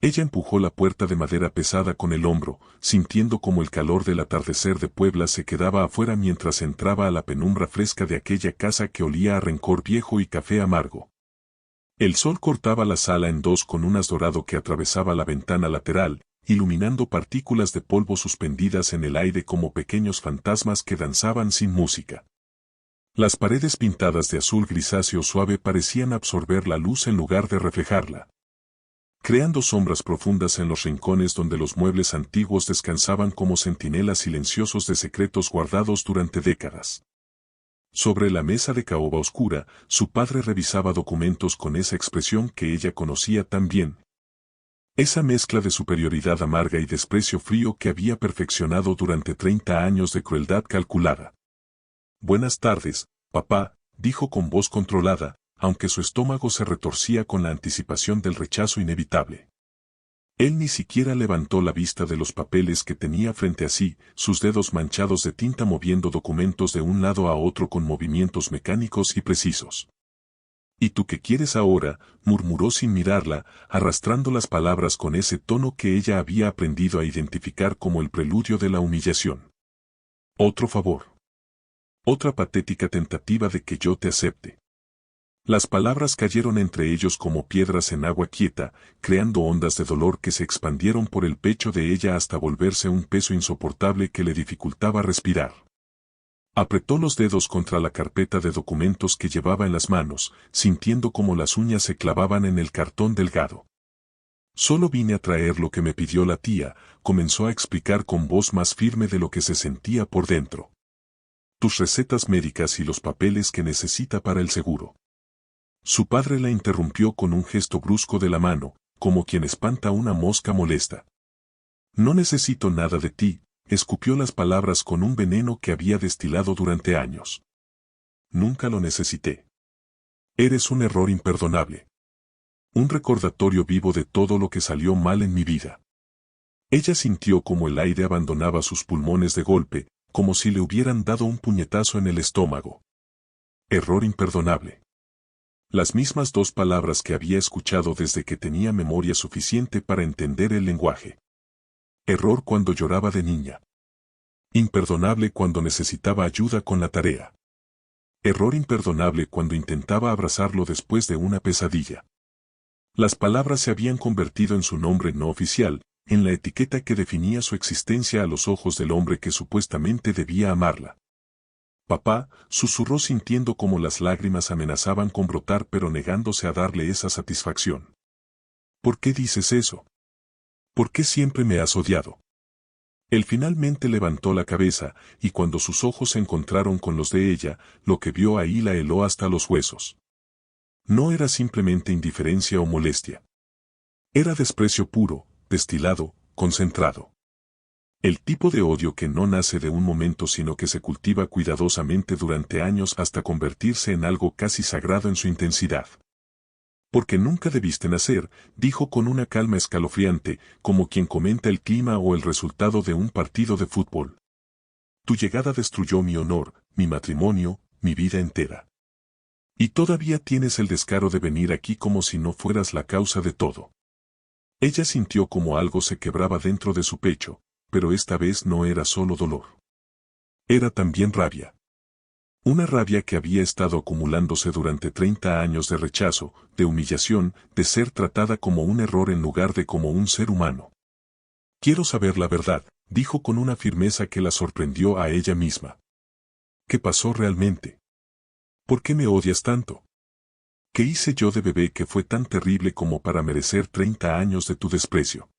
Ella empujó la puerta de madera pesada con el hombro, sintiendo como el calor del atardecer de Puebla se quedaba afuera mientras entraba a la penumbra fresca de aquella casa que olía a rencor viejo y café amargo. El sol cortaba la sala en dos con un haz dorado que atravesaba la ventana lateral, iluminando partículas de polvo suspendidas en el aire como pequeños fantasmas que danzaban sin música. Las paredes pintadas de azul grisáceo suave parecían absorber la luz en lugar de reflejarla, creando sombras profundas en los rincones donde los muebles antiguos descansaban como centinelas silenciosos de secretos guardados durante décadas. Sobre la mesa de caoba oscura, su padre revisaba documentos con esa expresión que ella conocía tan bien. Esa mezcla de superioridad amarga y desprecio frío que había perfeccionado durante 30 años de crueldad calculada. «Buenas tardes, papá», dijo con voz controlada, aunque su estómago se retorcía con la anticipación del rechazo inevitable. Él ni siquiera levantó la vista de los papeles que tenía frente a sí, sus dedos manchados de tinta moviendo documentos de un lado a otro con movimientos mecánicos y precisos. «¿Y tú qué quieres ahora?», murmuró sin mirarla, arrastrando las palabras con ese tono que ella había aprendido a identificar como el preludio de la humillación. «Otro favor. Otra patética tentativa de que yo te acepte». Las palabras cayeron entre ellos como piedras en agua quieta, creando ondas de dolor que se expandieron por el pecho de ella hasta volverse un peso insoportable que le dificultaba respirar. Apretó los dedos contra la carpeta de documentos que llevaba en las manos, sintiendo como las uñas se clavaban en el cartón delgado. «Solo vine a traer lo que me pidió la tía», comenzó a explicar con voz más firme de lo que se sentía por dentro. «Tus recetas médicas y los papeles que necesita para el seguro». Su padre la interrumpió con un gesto brusco de la mano, como quien espanta una mosca molesta. «No necesito nada de ti», escupió las palabras con un veneno que había destilado durante años. «Nunca lo necesité. Eres un error imperdonable. Un recordatorio vivo de todo lo que salió mal en mi vida». Ella sintió como el aire abandonaba sus pulmones de golpe, como si le hubieran dado un puñetazo en el estómago. «Error imperdonable». Las mismas dos palabras que había escuchado desde que tenía memoria suficiente para entender el lenguaje. Error cuando lloraba de niña. Imperdonable cuando necesitaba ayuda con la tarea. Error imperdonable cuando intentaba abrazarlo después de una pesadilla. Las palabras se habían convertido en su nombre no oficial, en la etiqueta que definía su existencia a los ojos del hombre que supuestamente debía amarla. «Papá», susurró sintiendo como las lágrimas amenazaban con brotar pero negándose a darle esa satisfacción. «¿Por qué dices eso? ¿Por qué siempre me has odiado?». Él finalmente levantó la cabeza, y cuando sus ojos se encontraron con los de ella, lo que vio ahí la heló hasta los huesos. No era simplemente indiferencia o molestia. Era desprecio puro, destilado, concentrado. El tipo de odio que no nace de un momento sino que se cultiva cuidadosamente durante años hasta convertirse en algo casi sagrado en su intensidad. «Porque nunca debiste nacer», dijo con una calma escalofriante, como quien comenta el clima o el resultado de un partido de fútbol. «Tu llegada destruyó mi honor, mi matrimonio, mi vida entera. Y todavía tienes el descaro de venir aquí como si no fueras la causa de todo». Ella sintió como algo se quebraba dentro de su pecho, pero esta vez no era solo dolor. Era también rabia. Una rabia que había estado acumulándose durante 30 años de rechazo, de humillación, de ser tratada como un error en lugar de como un ser humano. «Quiero saber la verdad», dijo con una firmeza que la sorprendió a ella misma. «¿Qué pasó realmente? ¿Por qué me odias tanto? ¿Qué hice yo de bebé que fue tan terrible como para merecer 30 años de tu desprecio?».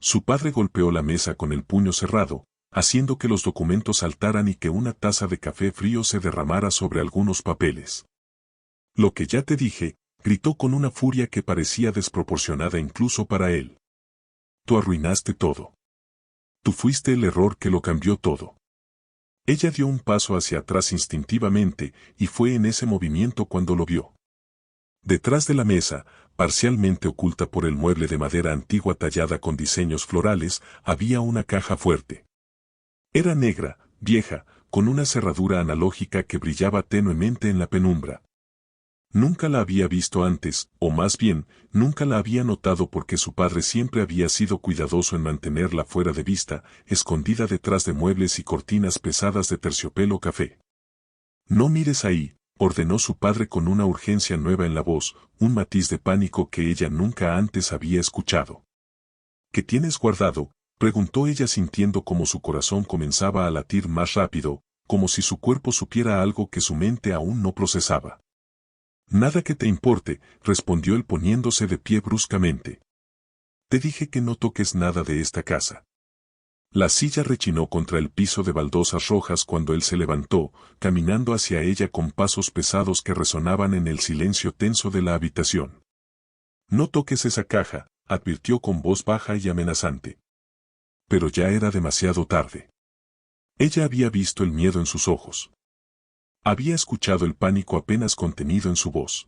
Su padre golpeó la mesa con el puño cerrado, haciendo que los documentos saltaran y que una taza de café frío se derramara sobre algunos papeles. «Lo que ya te dije», gritó con una furia que parecía desproporcionada incluso para él. «Tú arruinaste todo. Tú fuiste el error que lo cambió todo». Ella dio un paso hacia atrás instintivamente, y fue en ese movimiento cuando lo vio. Detrás de la mesa, parcialmente oculta por el mueble de madera antigua tallada con diseños florales, había una caja fuerte. Era negra, vieja, con una cerradura analógica que brillaba tenuemente en la penumbra. Nunca la había visto antes, o más bien, nunca la había notado porque su padre siempre había sido cuidadoso en mantenerla fuera de vista, escondida detrás de muebles y cortinas pesadas de terciopelo café. No mires ahí, ordenó su padre con una urgencia nueva en la voz, un matiz de pánico que ella nunca antes había escuchado. ¿Qué tienes guardado?, preguntó ella sintiendo como su corazón comenzaba a latir más rápido, como si su cuerpo supiera algo que su mente aún no procesaba. Nada que te importe, respondió él poniéndose de pie bruscamente. Te dije que no toques nada de esta casa. La silla rechinó contra el piso de baldosas rojas cuando él se levantó, caminando hacia ella con pasos pesados que resonaban en el silencio tenso de la habitación. No toques esa caja, advirtió con voz baja y amenazante. Pero ya era demasiado tarde. Ella había visto el miedo en sus ojos. Había escuchado el pánico apenas contenido en su voz.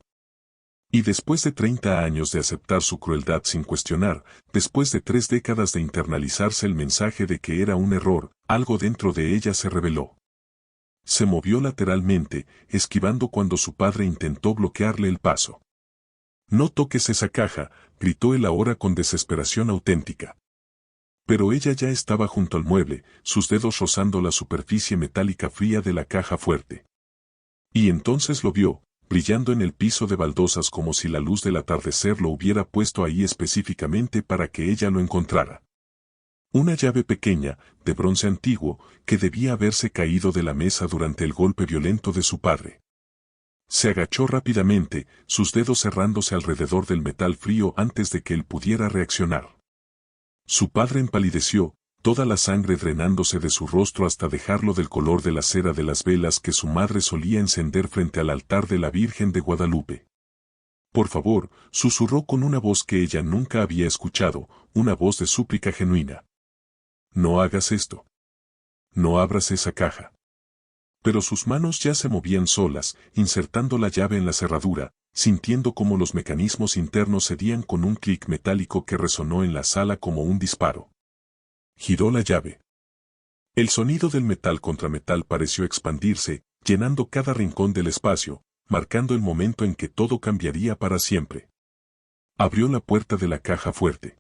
Y después de 30 años de aceptar su crueldad sin cuestionar, después de 3 décadas de internalizarse el mensaje de que era un error, algo dentro de ella se rebeló. Se movió lateralmente, esquivando cuando su padre intentó bloquearle el paso. No toques esa caja, gritó él ahora con desesperación auténtica. Pero ella ya estaba junto al mueble, sus dedos rozando la superficie metálica fría de la caja fuerte. Y entonces lo vio, brillando en el piso de baldosas como si la luz del atardecer lo hubiera puesto ahí específicamente para que ella lo encontrara. Una llave pequeña, de bronce antiguo, que debía haberse caído de la mesa durante el golpe violento de su padre. Se agachó rápidamente, sus dedos cerrándose alrededor del metal frío antes de que él pudiera reaccionar. Su padre empalideció, toda la sangre drenándose de su rostro hasta dejarlo del color de la cera de las velas que su madre solía encender frente al altar de la Virgen de Guadalupe. Por favor, susurró con una voz que ella nunca había escuchado, una voz de súplica genuina. No hagas esto. No abras esa caja. Pero sus manos ya se movían solas, insertando la llave en la cerradura, sintiendo como los mecanismos internos cedían con un clic metálico que resonó en la sala como un disparo. Giró la llave. El sonido del metal contra metal pareció expandirse, llenando cada rincón del espacio, marcando el momento en que todo cambiaría para siempre. Abrió la puerta de la caja fuerte.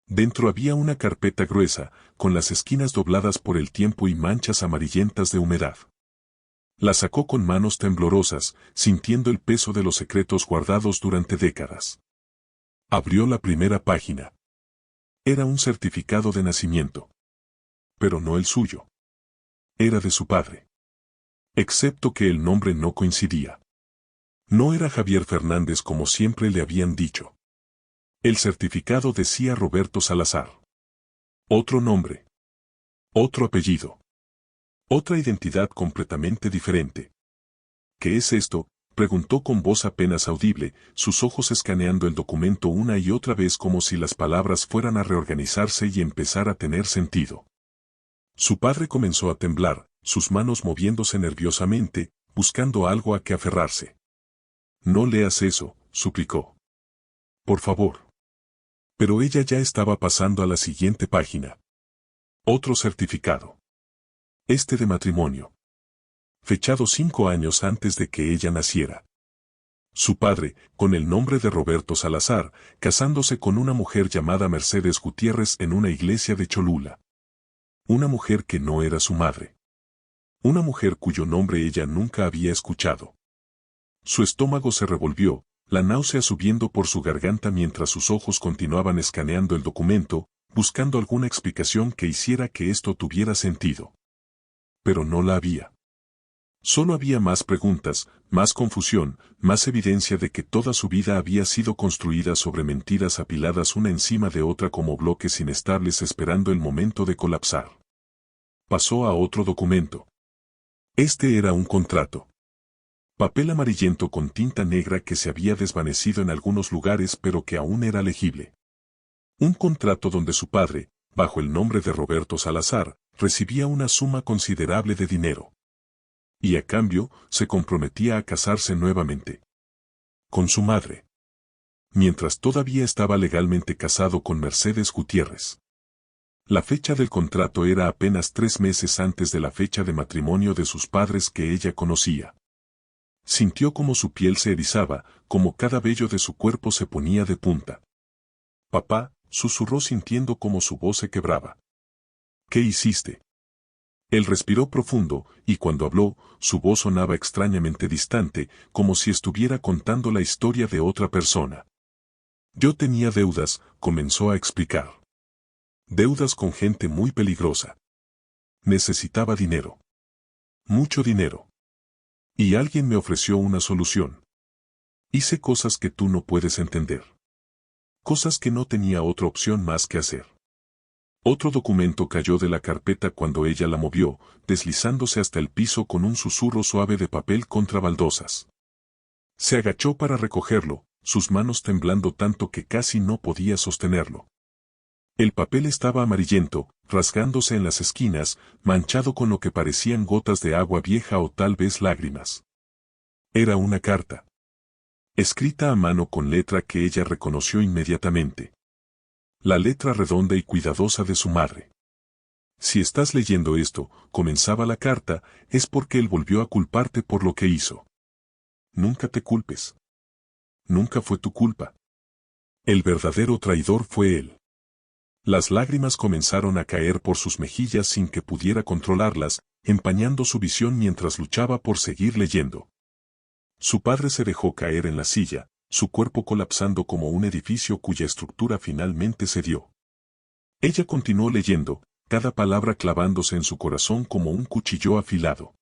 Dentro había una carpeta gruesa, con las esquinas dobladas por el tiempo y manchas amarillentas de humedad. La sacó con manos temblorosas, sintiendo el peso de los secretos guardados durante décadas. Abrió la primera página. Era un certificado de nacimiento. Pero no el suyo. Era de su padre. Excepto que el nombre no coincidía. No era Javier Fernández como siempre le habían dicho. El certificado decía Roberto Salazar. Otro nombre. Otro apellido. Otra identidad completamente diferente. ¿Qué es esto?, preguntó con voz apenas audible, sus ojos escaneando el documento una y otra vez como si las palabras fueran a reorganizarse y empezar a tener sentido. Su padre comenzó a temblar, sus manos moviéndose nerviosamente, buscando algo a que aferrarse. No leas eso, suplicó. Por favor. Pero ella ya estaba pasando a la siguiente página. Otro certificado. Este de matrimonio. Fechado 5 años antes de que ella naciera. Su padre, con el nombre de Roberto Salazar, casándose con una mujer llamada Mercedes Gutiérrez en una iglesia de Cholula. Una mujer que no era su madre. Una mujer cuyo nombre ella nunca había escuchado. Su estómago se revolvió, la náusea subiendo por su garganta mientras sus ojos continuaban escaneando el documento, buscando alguna explicación que hiciera que esto tuviera sentido. Pero no la había. Solo había más preguntas, más confusión, más evidencia de que toda su vida había sido construida sobre mentiras apiladas una encima de otra como bloques inestables esperando el momento de colapsar. Pasó a otro documento. Este era un contrato. Papel amarillento con tinta negra que se había desvanecido en algunos lugares pero que aún era legible. Un contrato donde su padre, bajo el nombre de Roberto Salazar, recibía una suma considerable de dinero. Y a cambio, se comprometía a casarse nuevamente. Con su madre. Mientras todavía estaba legalmente casado con Mercedes Gutiérrez. La fecha del contrato era apenas 3 meses antes de la fecha de matrimonio de sus padres que ella conocía. Sintió como su piel se erizaba, como cada vello de su cuerpo se ponía de punta. «Papá», susurró sintiendo como su voz se quebraba. «¿Qué hiciste?». Él respiró profundo, y cuando habló, su voz sonaba extrañamente distante, como si estuviera contando la historia de otra persona. «Yo tenía deudas», comenzó a explicar. «Deudas con gente muy peligrosa. Necesitaba dinero. Mucho dinero. Y alguien me ofreció una solución. Hice cosas que tú no puedes entender. Cosas que no tenía otra opción más que hacer». Otro documento cayó de la carpeta cuando ella la movió, deslizándose hasta el piso con un susurro suave de papel contra baldosas. Se agachó para recogerlo, sus manos temblando tanto que casi no podía sostenerlo. El papel estaba amarillento, rasgándose en las esquinas, manchado con lo que parecían gotas de agua vieja o tal vez lágrimas. Era una carta. Escrita a mano con letra que ella reconoció inmediatamente. La letra redonda y cuidadosa de su madre. «Si estás leyendo esto», comenzaba la carta, «es porque él volvió a culparte por lo que hizo. Nunca te culpes. Nunca fue tu culpa. El verdadero traidor fue él». Las lágrimas comenzaron a caer por sus mejillas sin que pudiera controlarlas, empañando su visión mientras luchaba por seguir leyendo. Su padre se dejó caer en la silla, su cuerpo colapsando como un edificio cuya estructura finalmente cedió. Ella continuó leyendo, cada palabra clavándose en su corazón como un cuchillo afilado.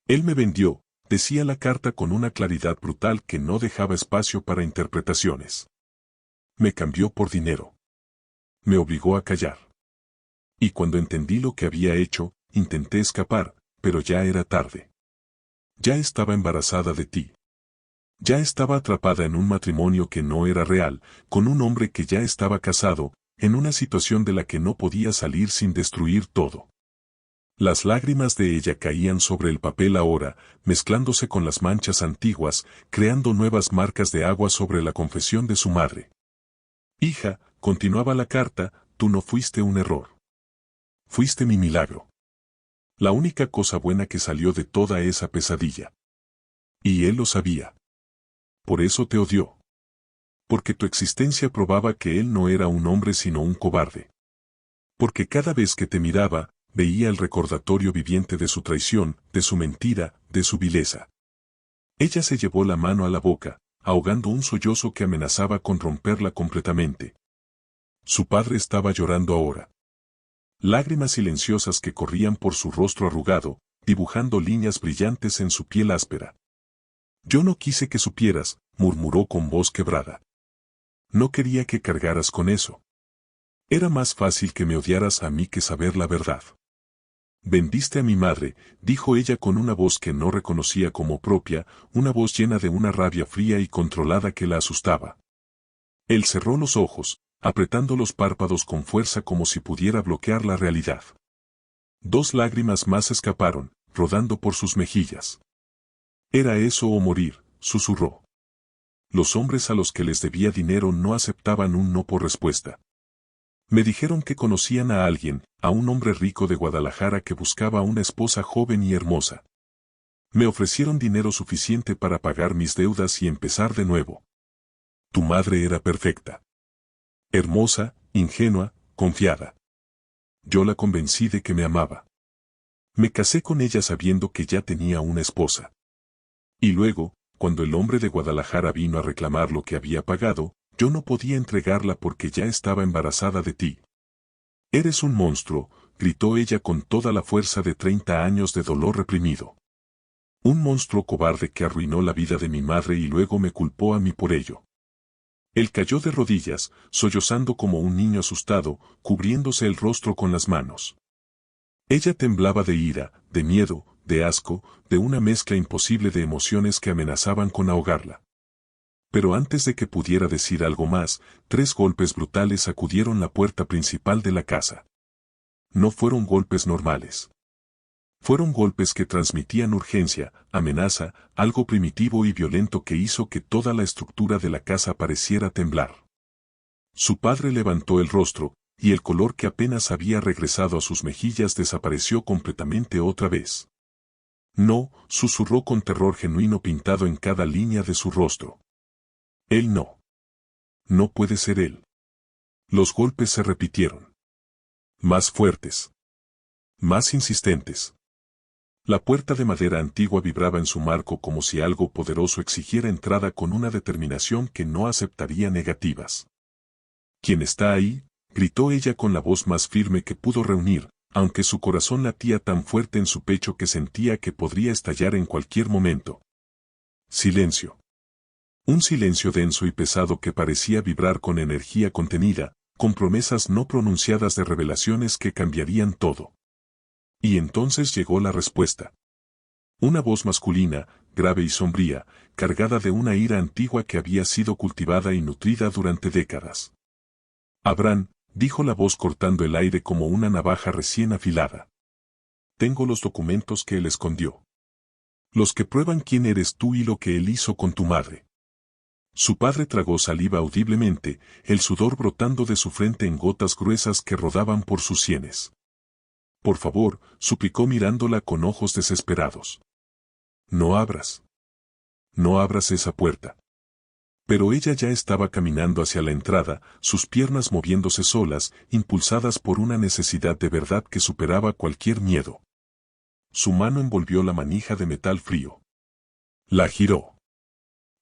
«Él me vendió», decía la carta con una claridad brutal que no dejaba espacio para interpretaciones. «Me cambió por dinero. Me obligó a callar. Y cuando entendí lo que había hecho, intenté escapar, pero ya era tarde. Ya estaba embarazada de ti. Ya estaba atrapada en un matrimonio que no era real, con un hombre que ya estaba casado, en una situación de la que no podía salir sin destruir todo». Las lágrimas de ella caían sobre el papel ahora, mezclándose con las manchas antiguas, creando nuevas marcas de agua sobre la confesión de su madre. «Hija», continuaba la carta, «tú no fuiste un error. Fuiste mi milagro. La única cosa buena que salió de toda esa pesadilla. Y él lo sabía. Por eso te odió. Porque tu existencia probaba que él no era un hombre sino un cobarde. Porque cada vez que te miraba, veía el recordatorio viviente de su traición, de su mentira, de su vileza». Ella se llevó la mano a la boca, ahogando un sollozo que amenazaba con romperla completamente. Su padre estaba llorando ahora. Lágrimas silenciosas que corrían por su rostro arrugado, dibujando líneas brillantes en su piel áspera. «Yo no quise que supieras», murmuró con voz quebrada. «No quería que cargaras con eso. Era más fácil que me odiaras a mí que saber la verdad». «Vendiste a mi madre», dijo ella con una voz que no reconocía como propia, una voz llena de una rabia fría y controlada que la asustaba. Él cerró los ojos, apretando los párpados con fuerza como si pudiera bloquear la realidad. 2 lágrimas más escaparon, rodando por sus mejillas. «Era eso o morir», susurró. «Los hombres a los que les debía dinero no aceptaban un no por respuesta. Me dijeron que conocían a alguien, a un hombre rico de Guadalajara que buscaba una esposa joven y hermosa. Me ofrecieron dinero suficiente para pagar mis deudas y empezar de nuevo. Tu madre era perfecta. Hermosa, ingenua, confiada. Yo la convencí de que me amaba. Me casé con ella sabiendo que ya tenía una esposa. Y luego, cuando el hombre de Guadalajara vino a reclamar lo que había pagado, yo no podía entregarla porque ya estaba embarazada de ti. Eres un monstruo», gritó ella con toda la fuerza de 30 años de dolor reprimido. «Un monstruo cobarde que arruinó la vida de mi madre y luego me culpó a mí por ello». Él cayó de rodillas, sollozando como un niño asustado, cubriéndose el rostro con las manos. Ella temblaba de ira, de miedo, de asco, de una mezcla imposible de emociones que amenazaban con ahogarla. Pero antes de que pudiera decir algo más, 3 golpes brutales sacudieron la puerta principal de la casa. No fueron golpes normales. Fueron golpes que transmitían urgencia, amenaza, algo primitivo y violento que hizo que toda la estructura de la casa pareciera temblar. Su padre levantó el rostro, y el color que apenas había regresado a sus mejillas desapareció completamente otra vez. No, susurró con terror genuino pintado en cada línea de su rostro. Él no. No puede ser él. Los golpes se repitieron. Más fuertes. Más insistentes. La puerta de madera antigua vibraba en su marco como si algo poderoso exigiera entrada con una determinación que no aceptaría negativas. ¿Quién está ahí?, gritó ella con la voz más firme que pudo reunir, aunque su corazón latía tan fuerte en su pecho que sentía que podría estallar en cualquier momento. Silencio. Un silencio denso y pesado que parecía vibrar con energía contenida, con promesas no pronunciadas de revelaciones que cambiarían todo. Y entonces llegó la respuesta. Una voz masculina, grave y sombría, cargada de una ira antigua que había sido cultivada y nutrida durante décadas. Abraham, dijo la voz cortando el aire como una navaja recién afilada. Tengo los documentos que él escondió. Los que prueban quién eres tú y lo que él hizo con tu madre. Su padre tragó saliva audiblemente, el sudor brotando de su frente en gotas gruesas que rodaban por sus sienes. Por favor, suplicó mirándola con ojos desesperados. No abras. No abras esa puerta. Pero ella ya estaba caminando hacia la entrada, sus piernas moviéndose solas, impulsadas por una necesidad de verdad que superaba cualquier miedo. Su mano envolvió la manija de metal frío. La giró.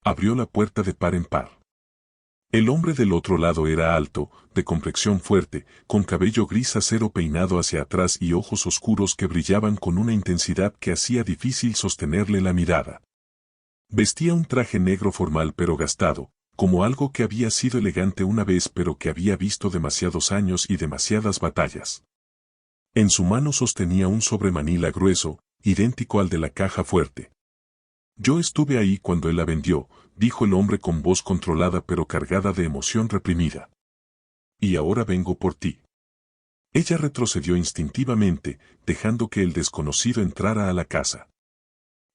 Abrió la puerta de par en par. El hombre del otro lado era alto, de complexión fuerte, con cabello gris acero peinado hacia atrás y ojos oscuros que brillaban con una intensidad que hacía difícil sostenerle la mirada. Vestía un traje negro formal pero gastado, como algo que había sido elegante una vez pero que había visto demasiados años y demasiadas batallas. En su mano sostenía un sobremanila grueso, idéntico al de la caja fuerte. Yo estuve ahí cuando él la vendió, dijo el hombre con voz controlada pero cargada de emoción reprimida. Y ahora vengo por ti. Ella retrocedió instintivamente, dejando que el desconocido entrara a la casa.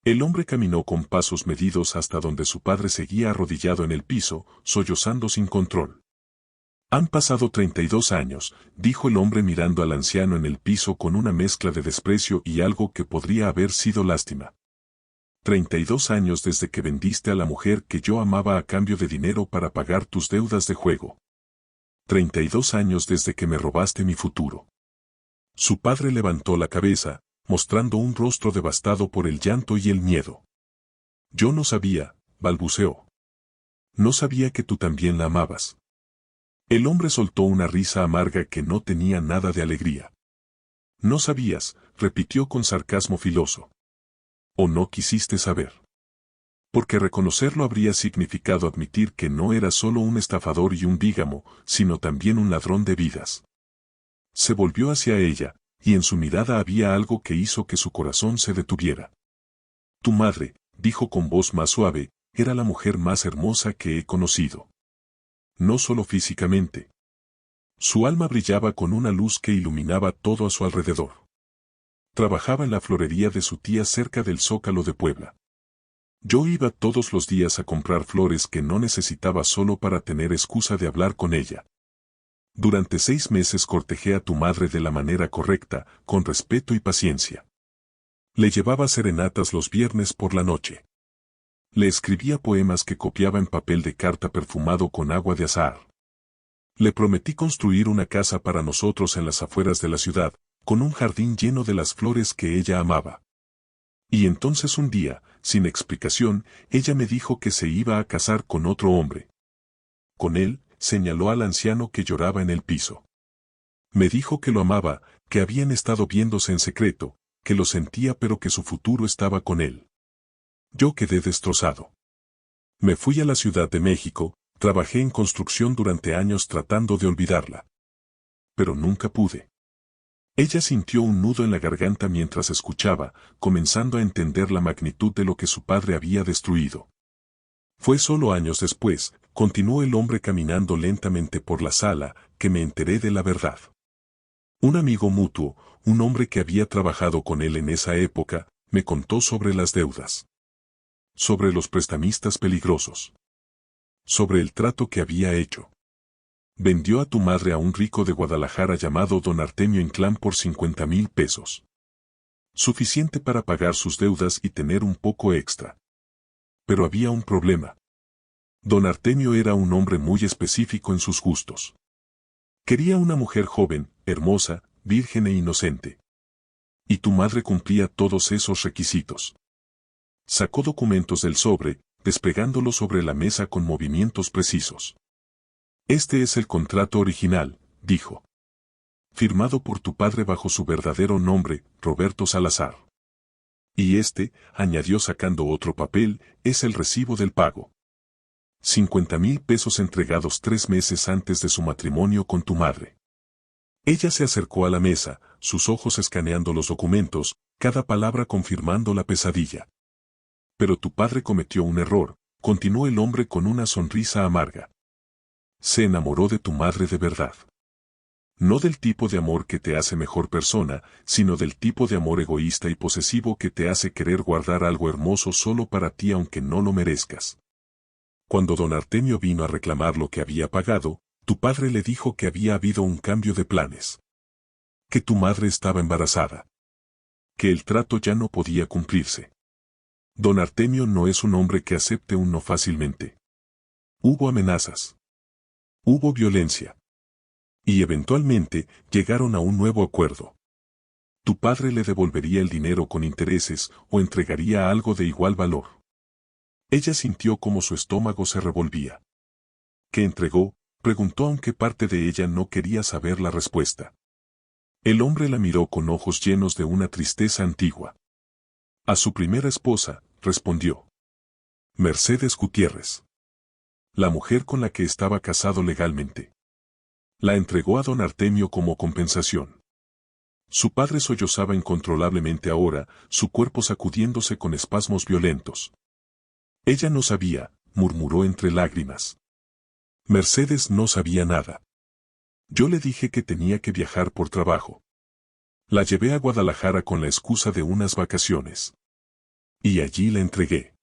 El hombre caminó con pasos medidos hasta donde su padre seguía arrodillado en el piso, sollozando sin control. Han pasado 32 años, dijo el hombre mirando al anciano en el piso con una mezcla de desprecio y algo que podría haber sido lástima. 32 años desde que vendiste a la mujer que yo amaba a cambio de dinero para pagar tus deudas de juego. 32 años desde que me robaste mi futuro. Su padre levantó la cabeza, mostrando un rostro devastado por el llanto y el miedo. Yo no sabía, balbuceó. No sabía que tú también la amabas. El hombre soltó una risa amarga que no tenía nada de alegría. No sabías, repitió con sarcasmo filoso. ¿O no quisiste saber? Porque reconocerlo habría significado admitir que no era solo un estafador y un bígamo, sino también un ladrón de vidas. Se volvió hacia ella, y en su mirada había algo que hizo que su corazón se detuviera. Tu madre, dijo con voz más suave, era la mujer más hermosa que he conocido. No solo físicamente. Su alma brillaba con una luz que iluminaba todo a su alrededor. Trabajaba en la florería de su tía cerca del Zócalo de Puebla. Yo iba todos los días a comprar flores que no necesitaba solo para tener excusa de hablar con ella. Durante 6 meses cortejé a tu madre de la manera correcta, con respeto y paciencia. Le llevaba serenatas los viernes por la noche. Le escribía poemas que copiaba en papel de carta perfumado con agua de azahar. Le prometí construir una casa para nosotros en las afueras de la ciudad, con un jardín lleno de las flores que ella amaba. Y entonces un día, sin explicación, ella me dijo que se iba a casar con otro hombre. Con él, señaló al anciano que lloraba en el piso. Me dijo que lo amaba, que habían estado viéndose en secreto, que lo sentía pero que su futuro estaba con él. Yo quedé destrozado. Me fui a la Ciudad de México, trabajé en construcción durante años tratando de olvidarla. Pero nunca pude. Ella sintió un nudo en la garganta mientras escuchaba, comenzando a entender la magnitud de lo que su padre había destruido. Fue solo años después, continuó el hombre caminando lentamente por la sala, que me enteré de la verdad. Un amigo mutuo, un hombre que había trabajado con él en esa época, me contó sobre las deudas. Sobre los prestamistas peligrosos. Sobre el trato que había hecho. Vendió a tu madre a un rico de Guadalajara llamado don Artemio Inclán por 50,000 pesos. Suficiente para pagar sus deudas y tener un poco extra. Pero había un problema. Don Artemio era un hombre muy específico en sus gustos. Quería una mujer joven, hermosa, virgen e inocente. Y tu madre cumplía todos esos requisitos. Sacó documentos del sobre, desplegándolos sobre la mesa con movimientos precisos. Este es el contrato original, dijo. Firmado por tu padre bajo su verdadero nombre, Roberto Salazar. Y este, añadió sacando otro papel, es el recibo del pago. 50,000 pesos entregados 3 meses antes de su matrimonio con tu madre. Ella se acercó a la mesa, sus ojos escaneando los documentos, cada palabra confirmando la pesadilla. Pero tu padre cometió un error, continuó el hombre con una sonrisa amarga. Se enamoró de tu madre de verdad. No del tipo de amor que te hace mejor persona, sino del tipo de amor egoísta y posesivo que te hace querer guardar algo hermoso solo para ti aunque no lo merezcas. Cuando don Artemio vino a reclamar lo que había pagado, tu padre le dijo que había habido un cambio de planes. Que tu madre estaba embarazada. Que el trato ya no podía cumplirse. Don Artemio no es un hombre que acepte un no fácilmente. Hubo amenazas. Hubo violencia. Y eventualmente llegaron a un nuevo acuerdo. Tu padre le devolvería el dinero con intereses o entregaría algo de igual valor. Ella sintió como su estómago se revolvía. ¿Qué entregó?, preguntó aunque parte de ella no quería saber la respuesta. El hombre la miró con ojos llenos de una tristeza antigua. A su primera esposa, respondió. Mercedes Gutiérrez. La mujer con la que estaba casado legalmente. La entregó a don Artemio como compensación. Su padre sollozaba incontrolablemente ahora, su cuerpo sacudiéndose con espasmos violentos. Ella no sabía, murmuró entre lágrimas. Mercedes no sabía nada. Yo le dije que tenía que viajar por trabajo. La llevé a Guadalajara con la excusa de unas vacaciones. Y allí la entregué.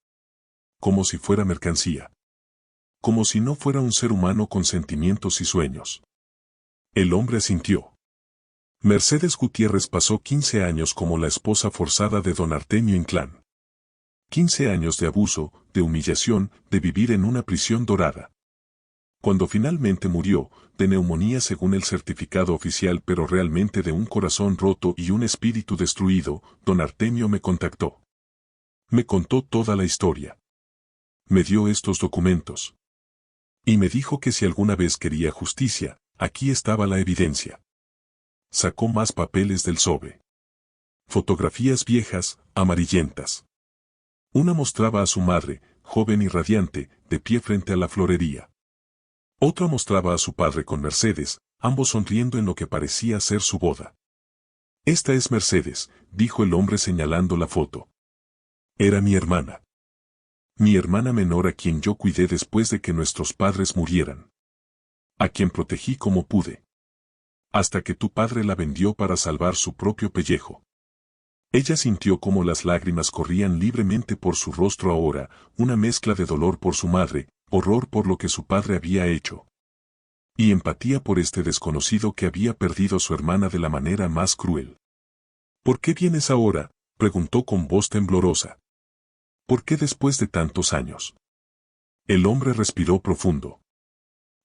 Como si fuera mercancía. Como si no fuera un ser humano con sentimientos y sueños. El hombre asintió. Mercedes Gutiérrez pasó 15 años como la esposa forzada de don Artemio Inclán. 15 años de abuso, de humillación, de vivir en una prisión dorada. Cuando finalmente murió, de neumonía según el certificado oficial pero realmente de un corazón roto y un espíritu destruido, don Artemio me contactó. Me contó toda la historia. Me dio estos documentos. Y me dijo que si alguna vez quería justicia, aquí estaba la evidencia. Sacó más papeles del sobre. Fotografías viejas, amarillentas. Una mostraba a su madre, joven y radiante, de pie frente a la florería. Otra mostraba a su padre con Mercedes, ambos sonriendo en lo que parecía ser su boda. Esta es Mercedes, dijo el hombre señalando la foto. Era mi hermana. Mi hermana menor a quien yo cuidé después de que nuestros padres murieran. A quien protegí como pude. Hasta que tu padre la vendió para salvar su propio pellejo. Ella sintió como las lágrimas corrían libremente por su rostro ahora, una mezcla de dolor por su madre, horror por lo que su padre había hecho. Y empatía por este desconocido que había perdido a su hermana de la manera más cruel. ¿Por qué vienes ahora?, preguntó con voz temblorosa. ¿Por qué después de tantos años? El hombre respiró profundo.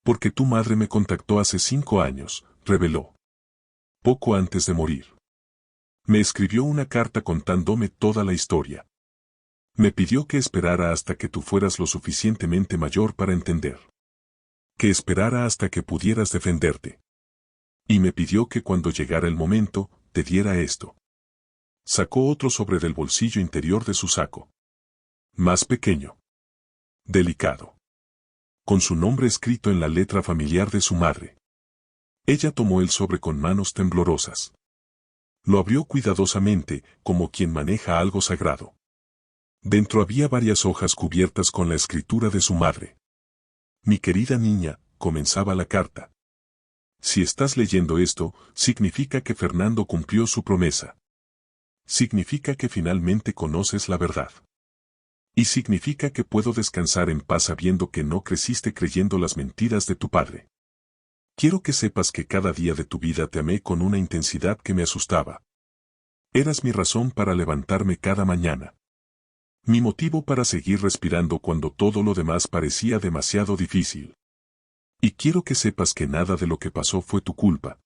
Porque tu madre me contactó hace 5 años, reveló. Poco antes de morir. Me escribió una carta contándome toda la historia. Me pidió que esperara hasta que tú fueras lo suficientemente mayor para entender. Que esperara hasta que pudieras defenderte. Y me pidió que cuando llegara el momento, te diera esto. Sacó otro sobre del bolsillo interior de su saco. Más pequeño. Delicado. Con su nombre escrito en la letra familiar de su madre. Ella tomó el sobre con manos temblorosas. Lo abrió cuidadosamente, como quien maneja algo sagrado. Dentro había varias hojas cubiertas con la escritura de su madre. Mi querida niña, comenzaba la carta. Si estás leyendo esto, significa que Fernando cumplió su promesa. Significa que finalmente conoces la verdad. Y significa que puedo descansar en paz sabiendo que no creciste creyendo las mentiras de tu padre. Quiero que sepas que cada día de tu vida te amé con una intensidad que me asustaba. Eras mi razón para levantarme cada mañana. Mi motivo para seguir respirando cuando todo lo demás parecía demasiado difícil. Y quiero que sepas que nada de lo que pasó fue tu culpa.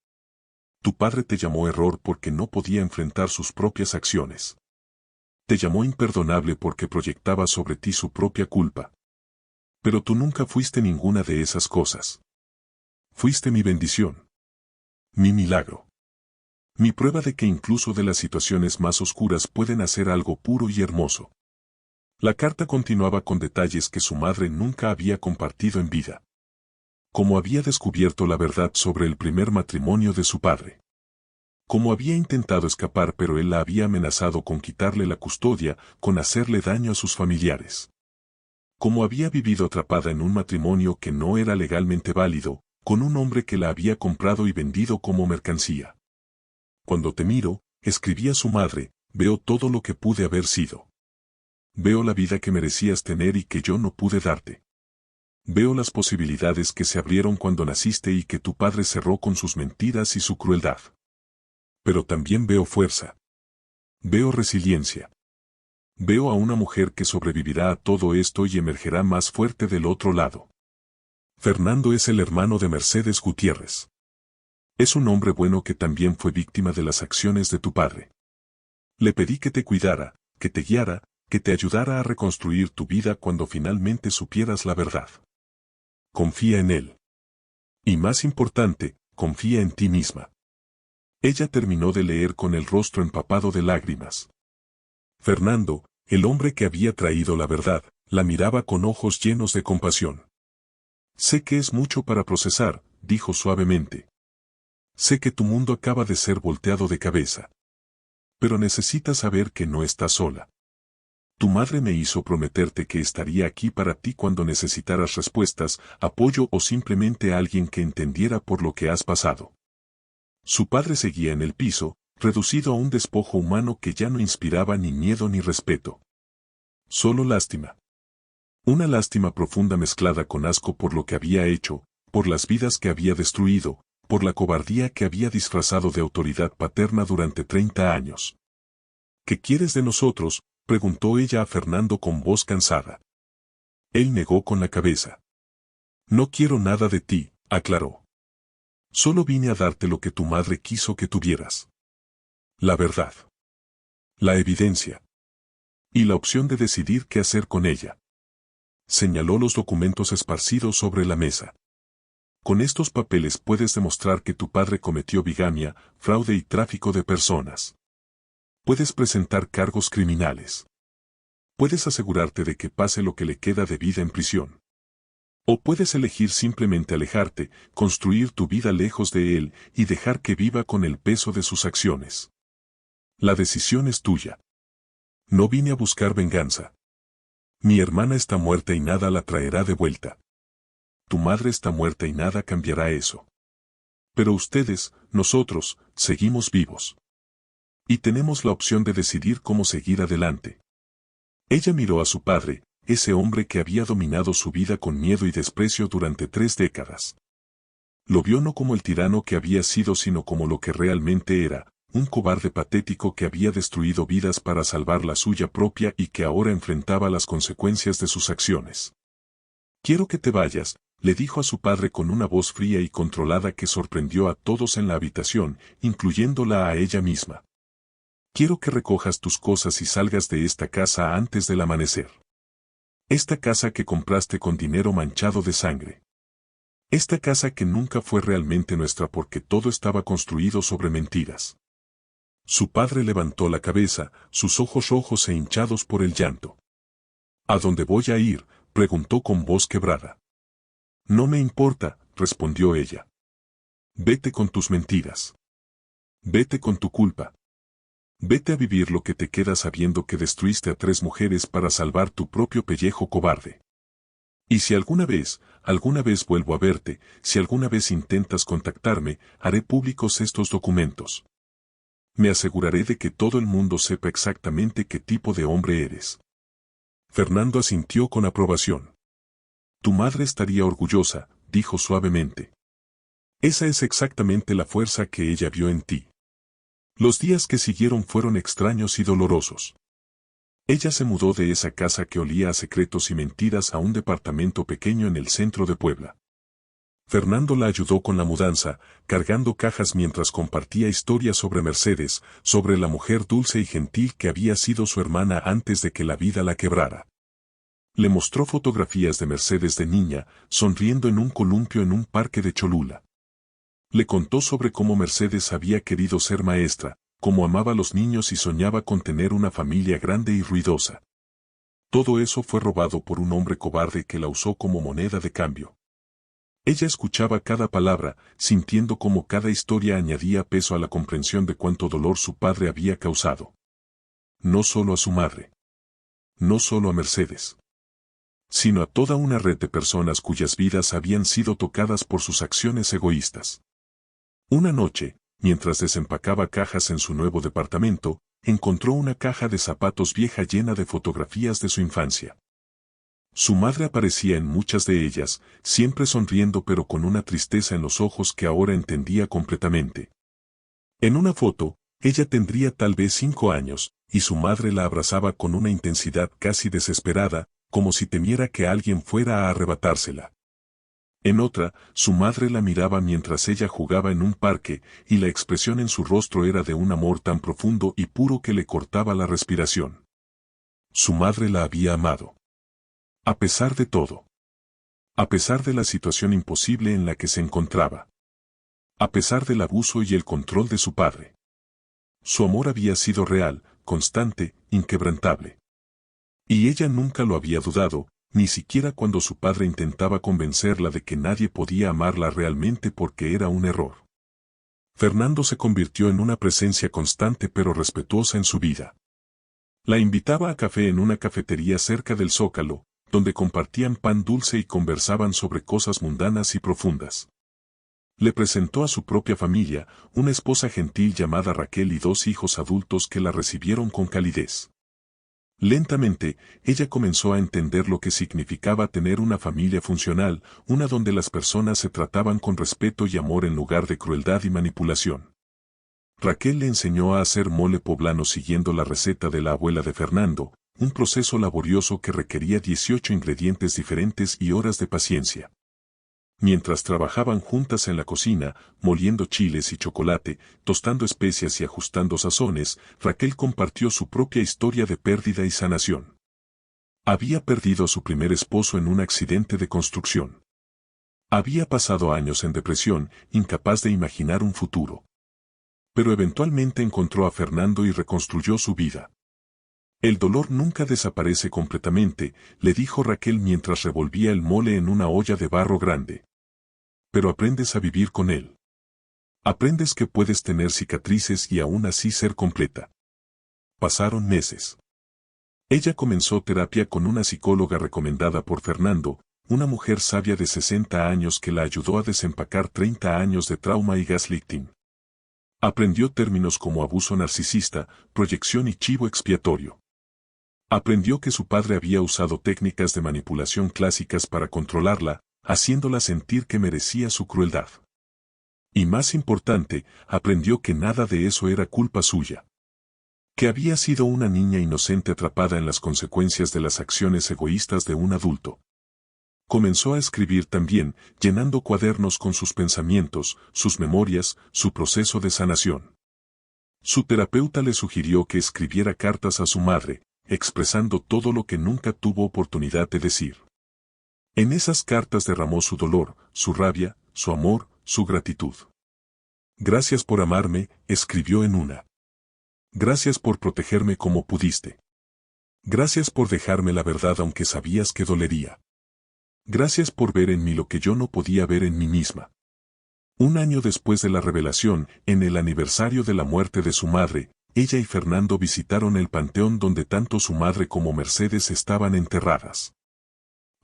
Tu padre te llamó error porque no podía enfrentar sus propias acciones. Te llamó imperdonable porque proyectaba sobre ti su propia culpa. Pero tú nunca fuiste ninguna de esas cosas. Fuiste mi bendición. Mi milagro. Mi prueba de que incluso de las situaciones más oscuras pueden hacer algo puro y hermoso. La carta continuaba con detalles que su madre nunca había compartido en vida. Cómo había descubierto la verdad sobre el primer matrimonio de su padre. Cómo había intentado escapar pero él la había amenazado con quitarle la custodia, con hacerle daño a sus familiares. Cómo había vivido atrapada en un matrimonio que no era legalmente válido, con un hombre que la había comprado y vendido como mercancía. Cuando te miro, escribía su madre, veo todo lo que pude haber sido. Veo la vida que merecías tener y que yo no pude darte. Veo las posibilidades que se abrieron cuando naciste y que tu padre cerró con sus mentiras y su crueldad. Pero también veo fuerza. Veo resiliencia. Veo a una mujer que sobrevivirá a todo esto y emergerá más fuerte del otro lado. Fernando es el hermano de Mercedes Gutiérrez. Es un hombre bueno que también fue víctima de las acciones de tu padre. Le pedí que te cuidara, que te guiara, que te ayudara a reconstruir tu vida cuando finalmente supieras la verdad. Confía en él. Y más importante, confía en ti misma. Ella terminó de leer con el rostro empapado de lágrimas. Fernando, el hombre que había traído la verdad, la miraba con ojos llenos de compasión. Sé que es mucho para procesar, dijo suavemente. Sé que tu mundo acaba de ser volteado de cabeza. Pero necesitas saber que no estás sola. Tu madre me hizo prometerte que estaría aquí para ti cuando necesitaras respuestas, apoyo o simplemente alguien que entendiera por lo que has pasado. Su padre seguía en el piso, reducido a un despojo humano que ya no inspiraba ni miedo ni respeto. Solo lástima. Una lástima profunda mezclada con asco por lo que había hecho, por las vidas que había destruido, por la cobardía que había disfrazado de autoridad paterna durante 30 años. ¿Qué quieres de nosotros?, preguntó ella a Fernando con voz cansada. Él negó con la cabeza. No quiero nada de ti, aclaró. Solo vine a darte lo que tu madre quiso que tuvieras. La verdad. La evidencia. Y la opción de decidir qué hacer con ella. Señaló los documentos esparcidos sobre la mesa. Con estos papeles puedes demostrar que tu padre cometió bigamia, fraude y tráfico de personas. Puedes presentar cargos criminales. Puedes asegurarte de que pase lo que le queda de vida en prisión. O puedes elegir simplemente alejarte, construir tu vida lejos de él y dejar que viva con el peso de sus acciones. La decisión es tuya. No vine a buscar venganza. Mi hermana está muerta y nada la traerá de vuelta. Tu madre está muerta y nada cambiará eso. Pero ustedes, nosotros, seguimos vivos. Y tenemos la opción de decidir cómo seguir adelante. Ella miró a su padre, ese hombre que había dominado su vida con miedo y desprecio durante 3 décadas. Lo vio no como el tirano que había sido sino como lo que realmente era, un cobarde patético que había destruido vidas para salvar la suya propia y que ahora enfrentaba las consecuencias de sus acciones. Quiero que te vayas, le dijo a su padre con una voz fría y controlada que sorprendió a todos en la habitación, incluyéndola a ella misma. Quiero que recojas tus cosas y salgas de esta casa antes del amanecer. Esta casa que compraste con dinero manchado de sangre. Esta casa que nunca fue realmente nuestra porque todo estaba construido sobre mentiras. Su padre levantó la cabeza, sus ojos rojos e hinchados por el llanto. ¿A dónde voy a ir?, preguntó con voz quebrada. No me importa, respondió ella. Vete con tus mentiras. Vete con tu culpa. Vete a vivir lo que te queda sabiendo que destruiste a 3 mujeres para salvar tu propio pellejo cobarde. Y si alguna vez vuelvo a verte, si alguna vez intentas contactarme, haré públicos estos documentos. Me aseguraré de que todo el mundo sepa exactamente qué tipo de hombre eres. Fernando asintió con aprobación. Tu madre estaría orgullosa, dijo suavemente. Esa es exactamente la fuerza que ella vio en ti. Los días que siguieron fueron extraños y dolorosos. Ella se mudó de esa casa que olía a secretos y mentiras a un departamento pequeño en el centro de Puebla. Fernando la ayudó con la mudanza, cargando cajas mientras compartía historias sobre Mercedes, sobre la mujer dulce y gentil que había sido su hermana antes de que la vida la quebrara. Le mostró fotografías de Mercedes de niña, sonriendo en un columpio en un parque de Cholula. Le contó sobre cómo Mercedes había querido ser maestra, cómo amaba a los niños y soñaba con tener una familia grande y ruidosa. Todo eso fue robado por un hombre cobarde que la usó como moneda de cambio. Ella escuchaba cada palabra, sintiendo cómo cada historia añadía peso a la comprensión de cuánto dolor su padre había causado. No solo a su madre. No solo a Mercedes. Sino a toda una red de personas cuyas vidas habían sido tocadas por sus acciones egoístas. Una noche, mientras desempacaba cajas en su nuevo departamento, encontró una caja de zapatos vieja llena de fotografías de su infancia. Su madre aparecía en muchas de ellas, siempre sonriendo pero con una tristeza en los ojos que ahora entendía completamente. En una foto, ella tendría tal vez 5 años, y su madre la abrazaba con una intensidad casi desesperada, como si temiera que alguien fuera a arrebatársela. En otra, su madre la miraba mientras ella jugaba en un parque, y la expresión en su rostro era de un amor tan profundo y puro que le cortaba la respiración. Su madre la había amado. A pesar de todo. A pesar de la situación imposible en la que se encontraba. A pesar del abuso y el control de su padre. Su amor había sido real, constante, inquebrantable. Y ella nunca lo había dudado, ni siquiera cuando su padre intentaba convencerla de que nadie podía amarla realmente porque era un error. Fernando se convirtió en una presencia constante pero respetuosa en su vida. La invitaba a café en una cafetería cerca del Zócalo, donde compartían pan dulce y conversaban sobre cosas mundanas y profundas. Le presentó a su propia familia, una esposa gentil llamada Raquel y 2 hijos adultos que la recibieron con calidez. Lentamente, ella comenzó a entender lo que significaba tener una familia funcional, una donde las personas se trataban con respeto y amor en lugar de crueldad y manipulación. Raquel le enseñó a hacer mole poblano siguiendo la receta de la abuela de Fernando, un proceso laborioso que requería 18 ingredientes diferentes y horas de paciencia. Mientras trabajaban juntas en la cocina, moliendo chiles y chocolate, tostando especias y ajustando sazones, Raquel compartió su propia historia de pérdida y sanación. Había perdido a su primer esposo en un accidente de construcción. Había pasado años en depresión, incapaz de imaginar un futuro. Pero eventualmente encontró a Fernando y reconstruyó su vida. El dolor nunca desaparece completamente, le dijo Raquel mientras revolvía el mole en una olla de barro grande. Pero aprendes a vivir con él. Aprendes que puedes tener cicatrices y aún así ser completa. Pasaron meses. Ella comenzó terapia con una psicóloga recomendada por Fernando, una mujer sabia de 60 años que la ayudó a desempacar 30 años de trauma y gaslighting. Aprendió términos como abuso narcisista, proyección y chivo expiatorio. Aprendió que su padre había usado técnicas de manipulación clásicas para controlarla, haciéndola sentir que merecía su crueldad. Y más importante, aprendió que nada de eso era culpa suya. Que había sido una niña inocente atrapada en las consecuencias de las acciones egoístas de un adulto. Comenzó a escribir también, llenando cuadernos con sus pensamientos, sus memorias, su proceso de sanación. Su terapeuta le sugirió que escribiera cartas a su madre, expresando todo lo que nunca tuvo oportunidad de decir. En esas cartas derramó su dolor, su rabia, su amor, su gratitud. Gracias por amarme, escribió en una. Gracias por protegerme como pudiste. Gracias por dejarme la verdad aunque sabías que dolería. Gracias por ver en mí lo que yo no podía ver en mí misma. Un año después de la revelación, en el aniversario de la muerte de su madre, ella y Fernando visitaron el panteón donde tanto su madre como Mercedes estaban enterradas.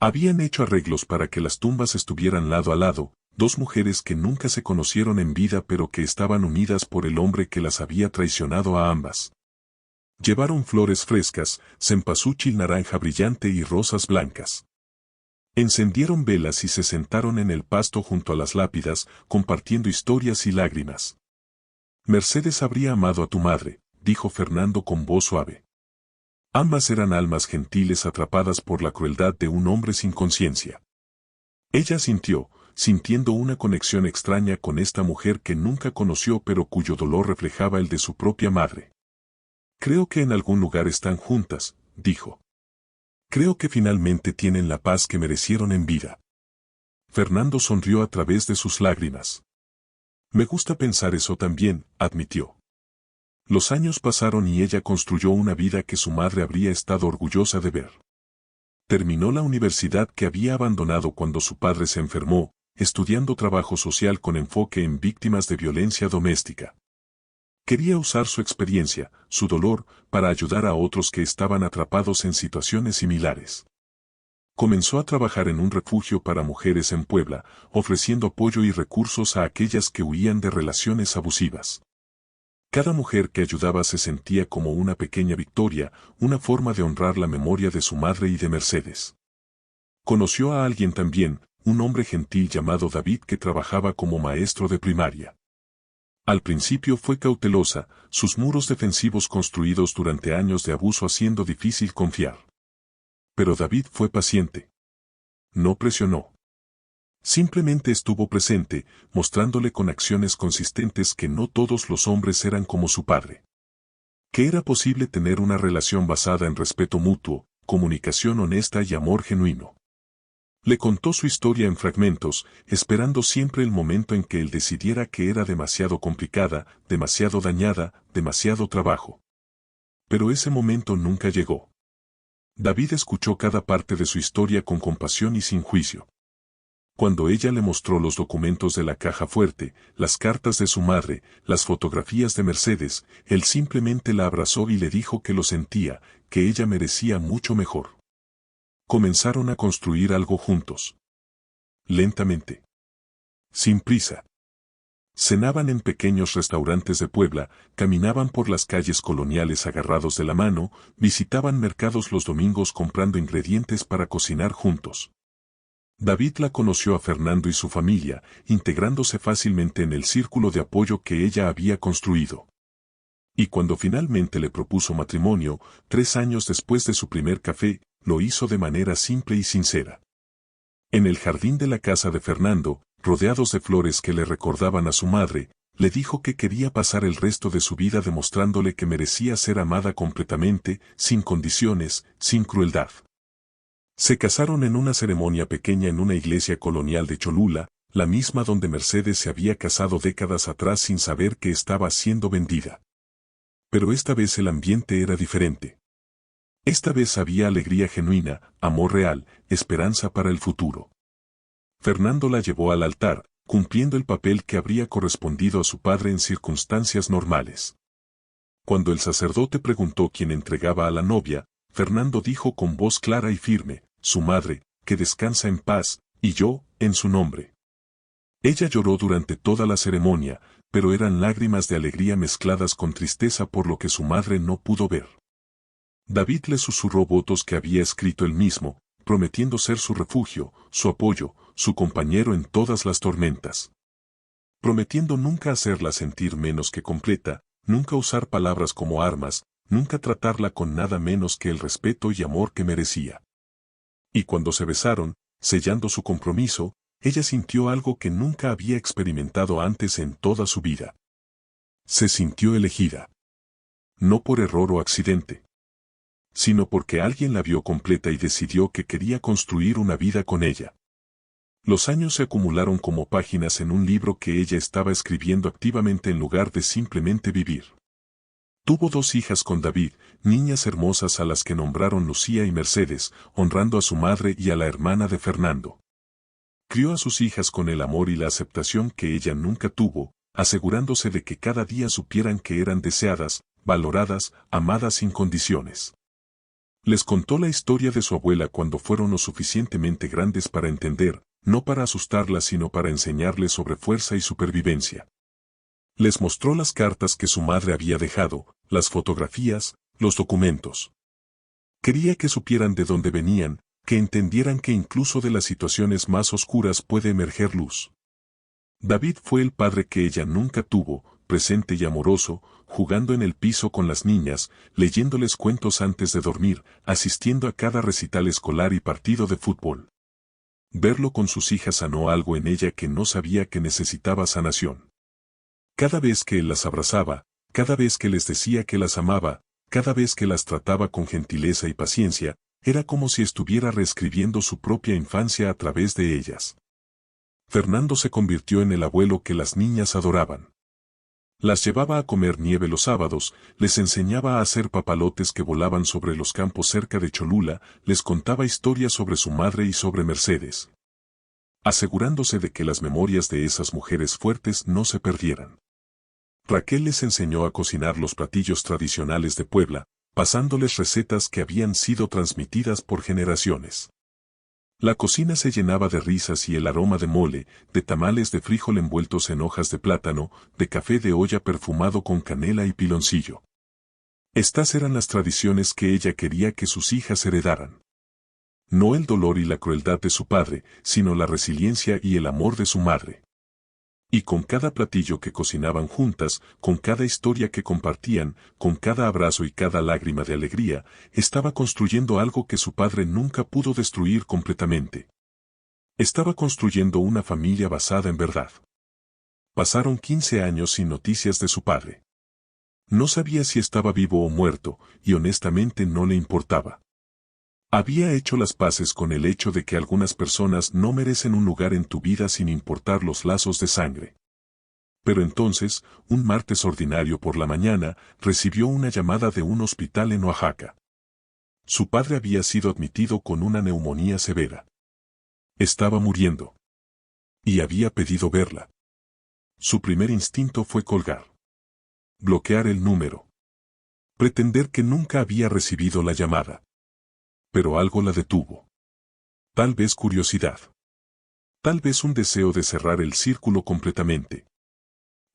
Habían hecho arreglos para que las tumbas estuvieran lado a lado, 2 mujeres que nunca se conocieron en vida pero que estaban unidas por el hombre que las había traicionado a ambas. Llevaron flores frescas, cempasúchil naranja brillante y rosas blancas. Encendieron velas y se sentaron en el pasto junto a las lápidas, compartiendo historias y lágrimas. Mercedes habría amado a tu madre, dijo Fernando con voz suave. Ambas eran almas gentiles atrapadas por la crueldad de un hombre sin conciencia. Ella sintiendo una conexión extraña con esta mujer que nunca conoció pero cuyo dolor reflejaba el de su propia madre. Creo que en algún lugar están juntas, dijo. Creo que finalmente tienen la paz que merecieron en vida. Fernando sonrió a través de sus lágrimas. Me gusta pensar eso también, admitió. Los años pasaron y ella construyó una vida que su madre habría estado orgullosa de ver. Terminó la universidad que había abandonado cuando su padre se enfermó, estudiando trabajo social con enfoque en víctimas de violencia doméstica. Quería usar su experiencia, su dolor, para ayudar a otros que estaban atrapados en situaciones similares. Comenzó a trabajar en un refugio para mujeres en Puebla, ofreciendo apoyo y recursos a aquellas que huían de relaciones abusivas. Cada mujer que ayudaba se sentía como una pequeña victoria, una forma de honrar la memoria de su madre y de Mercedes. Conoció a alguien también, un hombre gentil llamado David que trabajaba como maestro de primaria. Al principio fue cautelosa, sus muros defensivos construidos durante años de abuso haciendo difícil confiar. Pero David fue paciente. No presionó. Simplemente estuvo presente, mostrándole con acciones consistentes que no todos los hombres eran como su padre. Que era posible tener una relación basada en respeto mutuo, comunicación honesta y amor genuino. Le contó su historia en fragmentos, esperando siempre el momento en que él decidiera que era demasiado complicada, demasiado dañada, demasiado trabajo. Pero ese momento nunca llegó. David escuchó cada parte de su historia con compasión y sin juicio. Cuando ella le mostró los documentos de la caja fuerte, las cartas de su madre, las fotografías de Mercedes, él simplemente la abrazó y le dijo que lo sentía, que ella merecía mucho mejor. Comenzaron a construir algo juntos. Lentamente. Sin prisa. Cenaban en pequeños restaurantes de Puebla, caminaban por las calles coloniales agarrados de la mano, visitaban mercados los domingos comprando ingredientes para cocinar juntos. David la conoció a Fernando y su familia, integrándose fácilmente en el círculo de apoyo que ella había construido. Y cuando finalmente le propuso matrimonio, 3 años después de su primer café, lo hizo de manera simple y sincera. En el jardín de la casa de Fernando, rodeados de flores que le recordaban a su madre, le dijo que quería pasar el resto de su vida demostrándole que merecía ser amada completamente, sin condiciones, sin crueldad. Se casaron en una ceremonia pequeña en una iglesia colonial de Cholula, la misma donde Mercedes se había casado décadas atrás sin saber que estaba siendo vendida. Pero esta vez el ambiente era diferente. Esta vez había alegría genuina, amor real, esperanza para el futuro. Fernando la llevó al altar, cumpliendo el papel que habría correspondido a su padre en circunstancias normales. Cuando el sacerdote preguntó quién entregaba a la novia, Fernando dijo con voz clara y firme, su madre, que descansa en paz, y yo, en su nombre. Ella lloró durante toda la ceremonia, pero eran lágrimas de alegría mezcladas con tristeza por lo que su madre no pudo ver. David le susurró votos que había escrito él mismo, prometiendo ser su refugio, su apoyo, su compañero en todas las tormentas. Prometiendo nunca hacerla sentir menos que completa, nunca usar palabras como armas, nunca tratarla con nada menos que el respeto y amor que merecía. Y cuando se besaron, sellando su compromiso, ella sintió algo que nunca había experimentado antes en toda su vida. Se sintió elegida. No por error o accidente, sino porque alguien la vio completa y decidió que quería construir una vida con ella. Los años se acumularon como páginas en un libro que ella estaba escribiendo activamente en lugar de simplemente vivir. Tuvo 2 hijas con David, niñas hermosas a las que nombraron Lucía y Mercedes, honrando a su madre y a la hermana de Fernando. Crió a sus hijas con el amor y la aceptación que ella nunca tuvo, asegurándose de que cada día supieran que eran deseadas, valoradas, amadas sin condiciones. Les contó la historia de su abuela cuando fueron lo suficientemente grandes para entender, no para asustarlas sino para enseñarles sobre fuerza y supervivencia. Les mostró las cartas que su madre había dejado, las fotografías, los documentos. Quería que supieran de dónde venían, que entendieran que incluso de las situaciones más oscuras puede emerger luz. David fue el padre que ella nunca tuvo, presente y amoroso, jugando en el piso con las niñas, leyéndoles cuentos antes de dormir, asistiendo a cada recital escolar y partido de fútbol. Verlo con sus hijas sanó algo en ella que no sabía que necesitaba sanación. Cada vez que él las abrazaba, cada vez que les decía que las amaba, cada vez que las trataba con gentileza y paciencia, era como si estuviera reescribiendo su propia infancia a través de ellas. Fernando se convirtió en el abuelo que las niñas adoraban. Las llevaba a comer nieve los sábados, les enseñaba a hacer papalotes que volaban sobre los campos cerca de Cholula, les contaba historias sobre su madre y sobre Mercedes, asegurándose de que las memorias de esas mujeres fuertes no se perdieran. Raquel les enseñó a cocinar los platillos tradicionales de Puebla, pasándoles recetas que habían sido transmitidas por generaciones. La cocina se llenaba de risas y el aroma de mole, de tamales de frijol envueltos en hojas de plátano, de café de olla perfumado con canela y piloncillo. Estas eran las tradiciones que ella quería que sus hijas heredaran. No el dolor y la crueldad de su padre, sino la resiliencia y el amor de su madre. Y con cada platillo que cocinaban juntas, con cada historia que compartían, con cada abrazo y cada lágrima de alegría, estaba construyendo algo que su padre nunca pudo destruir completamente. Estaba construyendo una familia basada en verdad. Pasaron 15 años sin noticias de su padre. No sabía si estaba vivo o muerto, y honestamente no le importaba. Había hecho las paces con el hecho de que algunas personas no merecen un lugar en tu vida sin importar los lazos de sangre. Pero entonces, un martes ordinario por la mañana, recibió una llamada de un hospital en Oaxaca. Su padre había sido admitido con una neumonía severa. Estaba muriendo. Y había pedido verla. Su primer instinto fue colgar. Bloquear el número. Pretender que nunca había recibido la llamada. Pero algo la detuvo. Tal vez curiosidad. Tal vez un deseo de cerrar el círculo completamente.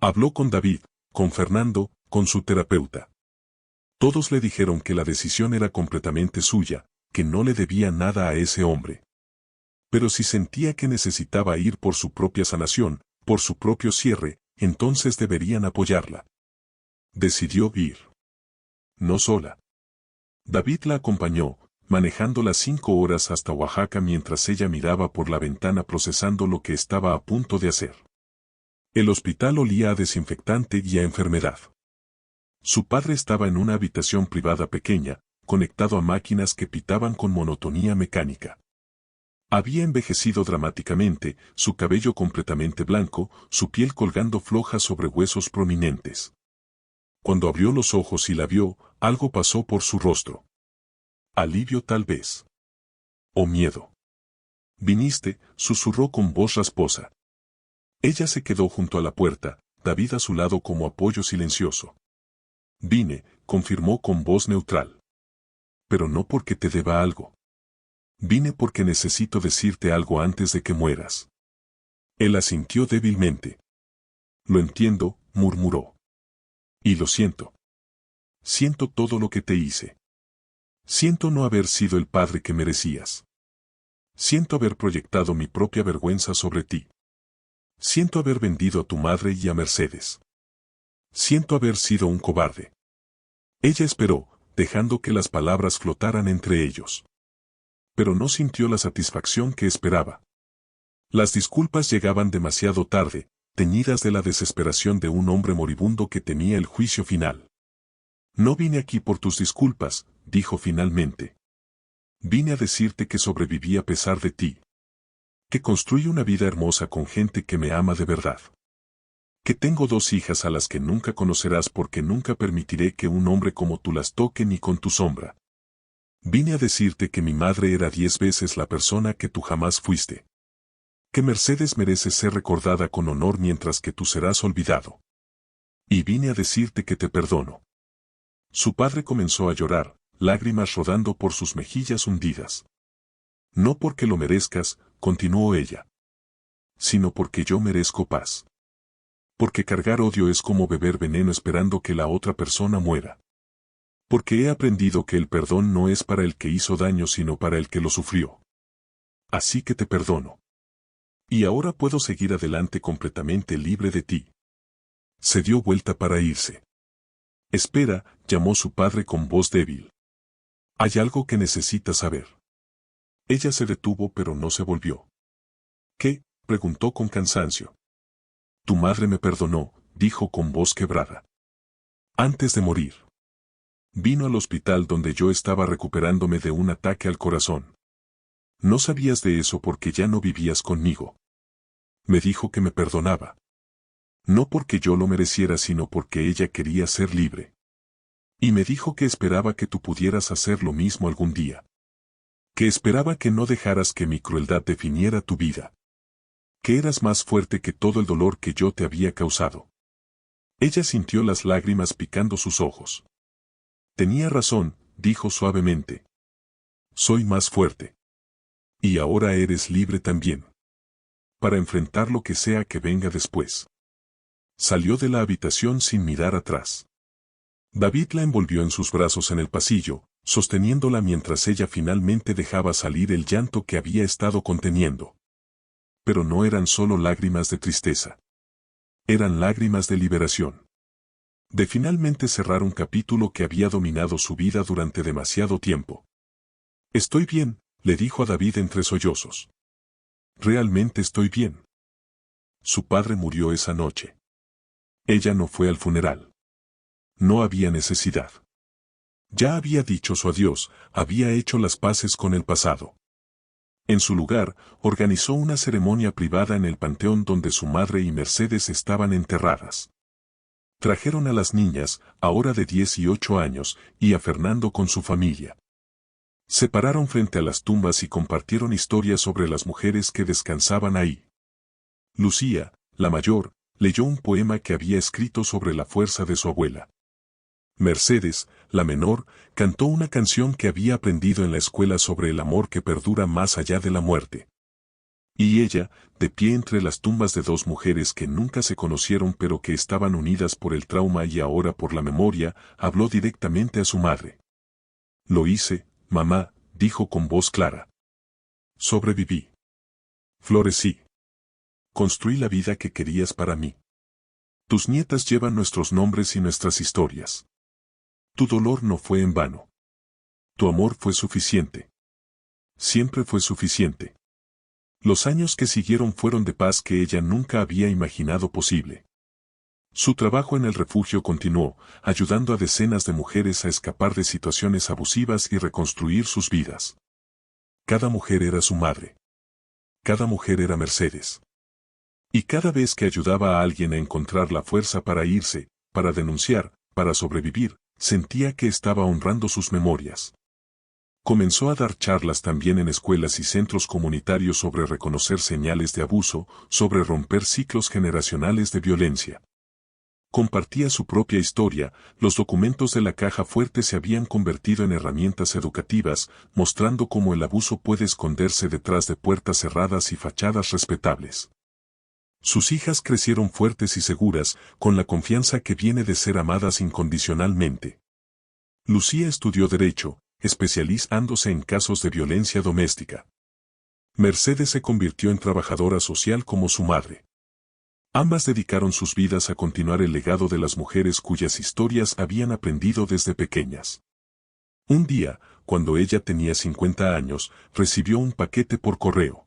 Habló con David, con Fernando, con su terapeuta. Todos le dijeron que la decisión era completamente suya, que no le debía nada a ese hombre. Pero si sentía que necesitaba ir por su propia sanación, por su propio cierre, entonces deberían apoyarla. Decidió ir. No sola. David la acompañó, manejando las 5 horas hasta Oaxaca mientras ella miraba por la ventana procesando lo que estaba a punto de hacer. El hospital olía a desinfectante y a enfermedad. Su padre estaba en una habitación privada pequeña, conectado a máquinas que pitaban con monotonía mecánica. Había envejecido dramáticamente, su cabello completamente blanco, su piel colgando floja sobre huesos prominentes. Cuando abrió los ojos y la vio, algo pasó por su rostro. Alivio tal vez. O miedo. Viniste, susurró con voz rasposa. Ella se quedó junto a la puerta, David a su lado como apoyo silencioso. Vine, confirmó con voz neutral. Pero no porque te deba algo. Vine porque necesito decirte algo antes de que mueras. Él asintió débilmente. Lo entiendo, murmuró. Y lo siento. Siento todo lo que te hice. Siento no haber sido el padre que merecías. Siento haber proyectado mi propia vergüenza sobre ti. Siento haber vendido a tu madre y a Mercedes. Siento haber sido un cobarde. Ella esperó, dejando que las palabras flotaran entre ellos. Pero no sintió la satisfacción que esperaba. Las disculpas llegaban demasiado tarde, teñidas de la desesperación de un hombre moribundo que temía el juicio final. No vine aquí por tus disculpas, dijo finalmente. Vine a decirte que sobreviví a pesar de ti. Que construí una vida hermosa con gente que me ama de verdad. Que tengo 2 hijas a las que nunca conocerás porque nunca permitiré que un hombre como tú las toque ni con tu sombra. Vine a decirte que mi madre era 10 veces la persona que tú jamás fuiste. Que Mercedes merece ser recordada con honor mientras que tú serás olvidado. Y vine a decirte que te perdono. Su padre comenzó a llorar, lágrimas rodando por sus mejillas hundidas. No porque lo merezcas, continuó ella. Sino porque yo merezco paz. Porque cargar odio es como beber veneno esperando que la otra persona muera. Porque he aprendido que el perdón no es para el que hizo daño sino para el que lo sufrió. Así que te perdono. Y ahora puedo seguir adelante completamente libre de ti. Se dio vuelta para irse. Espera, llamó su padre con voz débil. Hay algo que necesitas saber. Ella se detuvo pero no se volvió. ¿Qué? Preguntó con cansancio. Tu madre me perdonó, dijo con voz quebrada. Antes de morir. Vino al hospital donde yo estaba recuperándome de un ataque al corazón. No sabías de eso porque ya no vivías conmigo. Me dijo que me perdonaba. No porque yo lo mereciera sino porque ella quería ser libre. Y me dijo que esperaba que tú pudieras hacer lo mismo algún día. Que esperaba que no dejaras que mi crueldad definiera tu vida. Que eras más fuerte que todo el dolor que yo te había causado. Ella sintió las lágrimas picando sus ojos. Tenía razón, dijo suavemente. Soy más fuerte. Y ahora eres libre también. Para enfrentar lo que sea que venga después. Salió de la habitación sin mirar atrás. David la envolvió en sus brazos en el pasillo, sosteniéndola mientras ella finalmente dejaba salir el llanto que había estado conteniendo. Pero no eran solo lágrimas de tristeza. Eran lágrimas de liberación. De finalmente cerrar un capítulo que había dominado su vida durante demasiado tiempo. Estoy bien, le dijo a David entre sollozos. Realmente estoy bien. Su padre murió esa noche. Ella no fue al funeral. No había necesidad. Ya había dicho su adiós, había hecho las paces con el pasado. En su lugar, organizó una ceremonia privada en el panteón donde su madre y Mercedes estaban enterradas. Trajeron a las niñas, ahora de 10 y 8 años, y a Fernando con su familia. Se pararon frente a las tumbas y compartieron historias sobre las mujeres que descansaban ahí. Lucía, la mayor, leyó un poema que había escrito sobre la fuerza de su abuela. Mercedes, la menor, cantó una canción que había aprendido en la escuela sobre el amor que perdura más allá de la muerte. Y ella, de pie entre las tumbas de dos mujeres que nunca se conocieron pero que estaban unidas por el trauma y ahora por la memoria, habló directamente a su madre. Lo hice, mamá, dijo con voz clara. Sobreviví. Florecí. Construí la vida que querías para mí. Tus nietas llevan nuestros nombres y nuestras historias. Tu dolor no fue en vano. Tu amor fue suficiente. Siempre fue suficiente. Los años que siguieron fueron de paz que ella nunca había imaginado posible. Su trabajo en el refugio continuó, ayudando a decenas de mujeres a escapar de situaciones abusivas y reconstruir sus vidas. Cada mujer era su madre. Cada mujer era Mercedes. Y cada vez que ayudaba a alguien a encontrar la fuerza para irse, para denunciar, para sobrevivir, sentía que estaba honrando sus memorias. Comenzó a dar charlas también en escuelas y centros comunitarios sobre reconocer señales de abuso, sobre romper ciclos generacionales de violencia. Compartía su propia historia, los documentos de la caja fuerte se habían convertido en herramientas educativas, mostrando cómo el abuso puede esconderse detrás de puertas cerradas y fachadas respetables. Sus hijas crecieron fuertes y seguras, con la confianza que viene de ser amadas incondicionalmente. Lucía estudió Derecho, especializándose en casos de violencia doméstica. Mercedes se convirtió en trabajadora social como su madre. Ambas dedicaron sus vidas a continuar el legado de las mujeres cuyas historias habían aprendido desde pequeñas. Un día, cuando ella tenía 50 años, recibió un paquete por correo.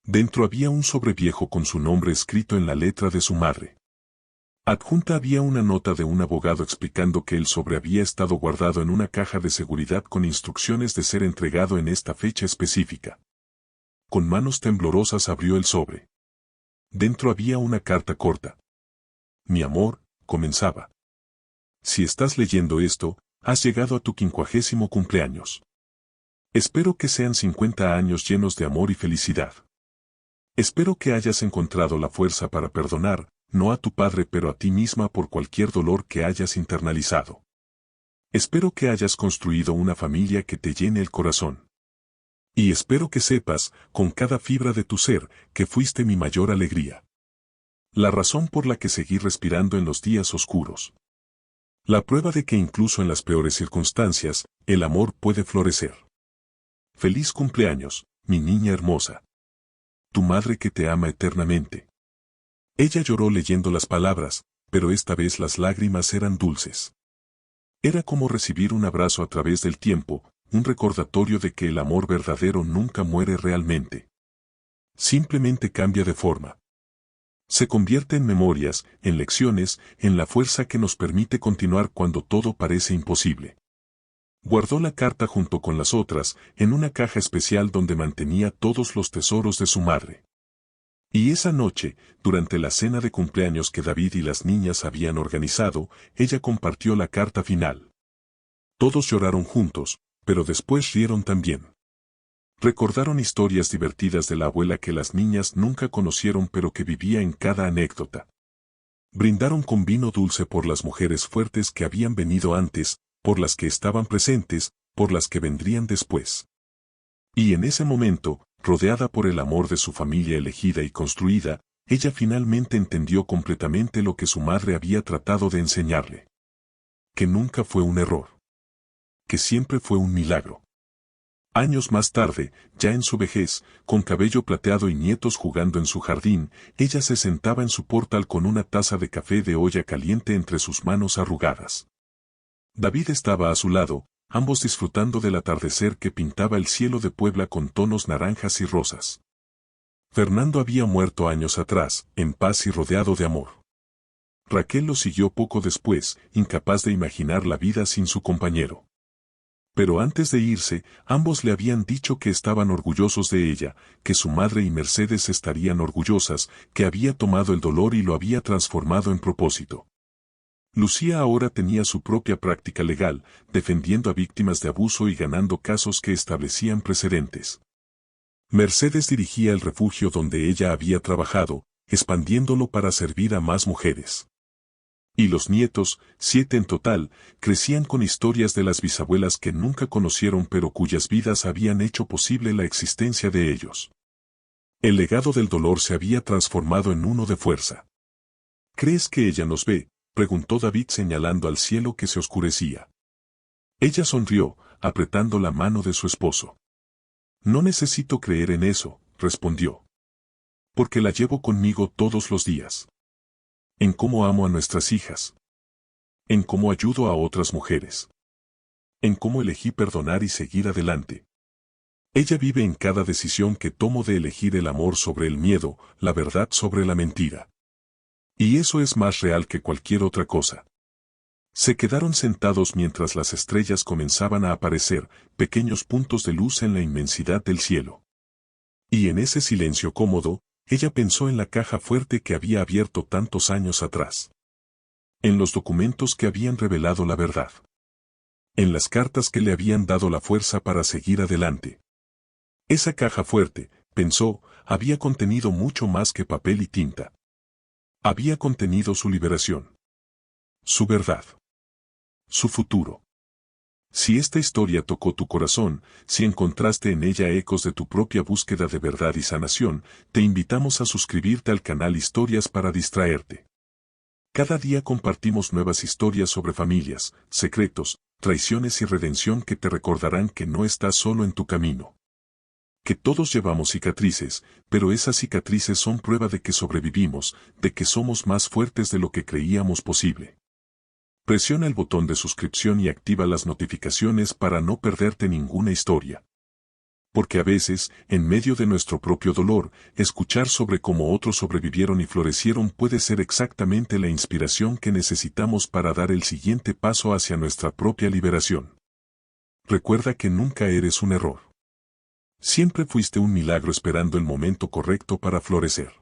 Dentro había un sobre viejo con su nombre escrito en la letra de su madre. Adjunta había una nota de un abogado explicando que el sobre había estado guardado en una caja de seguridad con instrucciones de ser entregado en esta fecha específica. Con manos temblorosas abrió el sobre. Dentro había una carta corta. Mi amor, comenzaba. Si estás leyendo esto, has llegado a tu 50º cumpleaños. Espero que sean 50 años llenos de amor y felicidad. Espero que hayas encontrado la fuerza para perdonar, no a tu padre pero a ti misma por cualquier dolor que hayas internalizado. Espero que hayas construido una familia que te llene el corazón. Y espero que sepas, con cada fibra de tu ser, que fuiste mi mayor alegría. La razón por la que seguí respirando en los días oscuros. La prueba de que incluso en las peores circunstancias, el amor puede florecer. Feliz cumpleaños, mi niña hermosa. Tu madre que te ama eternamente. Ella lloró leyendo las palabras, pero esta vez las lágrimas eran dulces. Era como recibir un abrazo a través del tiempo, un recordatorio de que el amor verdadero nunca muere realmente. Simplemente cambia de forma. Se convierte en memorias, en lecciones, en la fuerza que nos permite continuar cuando todo parece imposible. Guardó la carta junto con las otras, en una caja especial donde mantenía todos los tesoros de su madre. Y esa noche, durante la cena de cumpleaños que David y las niñas habían organizado, ella compartió la carta final. Todos lloraron juntos, pero después rieron también. Recordaron historias divertidas de la abuela que las niñas nunca conocieron pero que vivía en cada anécdota. Brindaron con vino dulce por las mujeres fuertes que habían venido antes, por las que estaban presentes, por las que vendrían después. Y en ese momento, rodeada por el amor de su familia elegida y construida, ella finalmente entendió completamente lo que su madre había tratado de enseñarle. Que nunca fue un error. Que siempre fue un milagro. Años más tarde, ya en su vejez, con cabello plateado y nietos jugando en su jardín, ella se sentaba en su portal con una taza de café de olla caliente entre sus manos arrugadas. David estaba a su lado, ambos disfrutando del atardecer que pintaba el cielo de Puebla con tonos naranjas y rosas. Fernando había muerto años atrás, en paz y rodeado de amor. Raquel lo siguió poco después, incapaz de imaginar la vida sin su compañero. Pero antes de irse, ambos le habían dicho que estaban orgullosos de ella, que su madre y Mercedes estarían orgullosas, que había tomado el dolor y lo había transformado en propósito. Lucía ahora tenía su propia práctica legal, defendiendo a víctimas de abuso y ganando casos que establecían precedentes. Mercedes dirigía el refugio donde ella había trabajado, expandiéndolo para servir a más mujeres. Y los nietos, 7 en total, crecían con historias de las bisabuelas que nunca conocieron pero cuyas vidas habían hecho posible la existencia de ellos. El legado del dolor se había transformado en uno de fuerza. ¿Crees que ella nos ve?, preguntó David señalando al cielo que se oscurecía. Ella sonrió, apretando la mano de su esposo. No necesito creer en eso, respondió. Porque la llevo conmigo todos los días. En cómo amo a nuestras hijas. En cómo ayudo a otras mujeres. En cómo elegí perdonar y seguir adelante. Ella vive en cada decisión que tomo de elegir el amor sobre el miedo, la verdad sobre la mentira. Y eso es más real que cualquier otra cosa. Se quedaron sentados mientras las estrellas comenzaban a aparecer, pequeños puntos de luz en la inmensidad del cielo. Y en ese silencio cómodo, ella pensó en la caja fuerte que había abierto tantos años atrás. En los documentos que habían revelado la verdad. En las cartas que le habían dado la fuerza para seguir adelante. Esa caja fuerte, pensó, había contenido mucho más que papel y tinta. Había contenido su liberación. Su verdad. Su futuro. Si esta historia tocó tu corazón, si encontraste en ella ecos de tu propia búsqueda de verdad y sanación, te invitamos a suscribirte al canal Historias para distraerte. Cada día compartimos nuevas historias sobre familias, secretos, traiciones y redención que te recordarán que no estás solo en tu camino. Que todos llevamos cicatrices, pero esas cicatrices son prueba de que sobrevivimos, de que somos más fuertes de lo que creíamos posible. Presiona el botón de suscripción y activa las notificaciones para no perderte ninguna historia. Porque a veces, en medio de nuestro propio dolor, escuchar sobre cómo otros sobrevivieron y florecieron puede ser exactamente la inspiración que necesitamos para dar el siguiente paso hacia nuestra propia liberación. Recuerda que nunca eres un error. Siempre fuiste un milagro esperando el momento correcto para florecer.